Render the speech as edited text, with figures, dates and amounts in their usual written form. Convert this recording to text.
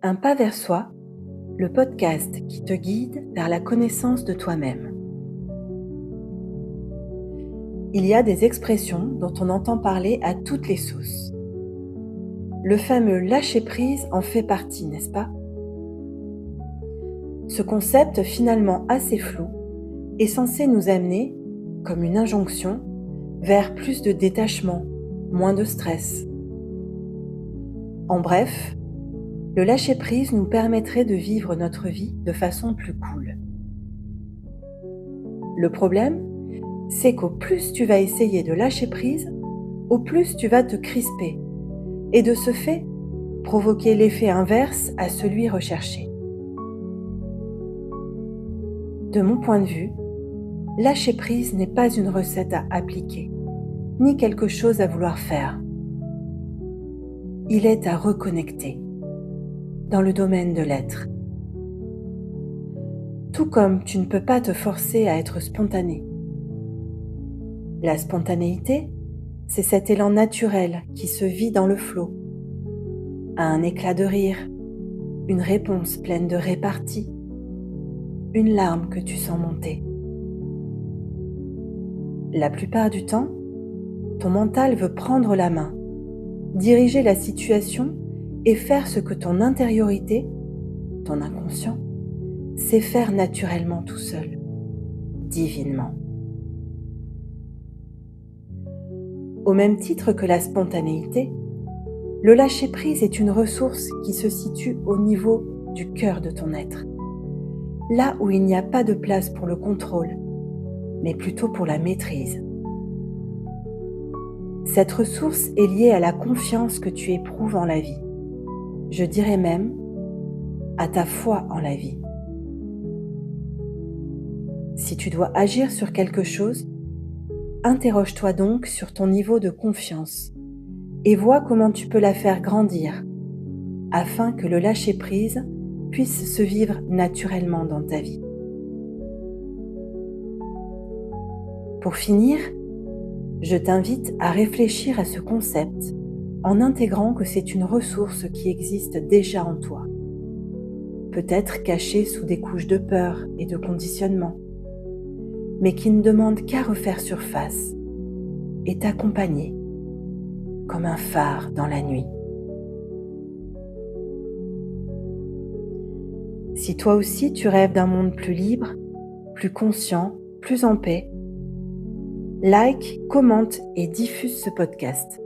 Un pas vers soi, le podcast qui te guide vers la connaissance de toi-même. Il y a des expressions dont on entend parler à toutes les sauces. Le fameux lâcher-prise en fait partie, n'est-ce pas? Ce concept finalement assez flou est censé nous amener, comme une injonction, vers plus de détachement, moins de stress. En bref, le lâcher-prise nous permettrait de vivre notre vie de façon plus cool. Le problème, c'est qu'au plus tu vas essayer de lâcher prise, au plus tu vas te crisper et de ce fait, provoquer l'effet inverse à celui recherché. De mon point de vue, lâcher prise n'est pas une recette à appliquer, ni quelque chose à vouloir faire. Il est à reconnecter, dans le domaine de l'être. Tout comme tu ne peux pas te forcer à être spontané. La spontanéité, c'est cet élan naturel qui se vit dans le flot. Un éclat de rire, une réponse pleine de répartie, une larme que tu sens monter. La plupart du temps, ton mental veut prendre la main, diriger la situation et faire ce que ton intériorité, ton inconscient, sait faire naturellement tout seul, divinement. Au même titre que la spontanéité, le lâcher-prise est une ressource qui se situe au niveau du cœur de ton être, là où il n'y a pas de place pour le contrôle, mais plutôt pour la maîtrise. Cette ressource est liée à la confiance que tu éprouves en la vie, je dirais même à ta foi en la vie. Si tu dois agir sur quelque chose, interroge-toi donc sur ton niveau de confiance et vois comment tu peux la faire grandir afin que le lâcher-prise puisse se vivre naturellement dans ta vie. Pour finir, je t'invite à réfléchir à ce concept en intégrant que c'est une ressource qui existe déjà en toi, peut-être cachée sous des couches de peur et de conditionnement, mais qui ne demande qu'à refaire surface et t'accompagner comme un phare dans la nuit. Si toi aussi tu rêves d'un monde plus libre, plus conscient, plus en paix, like, commente et diffuse ce podcast.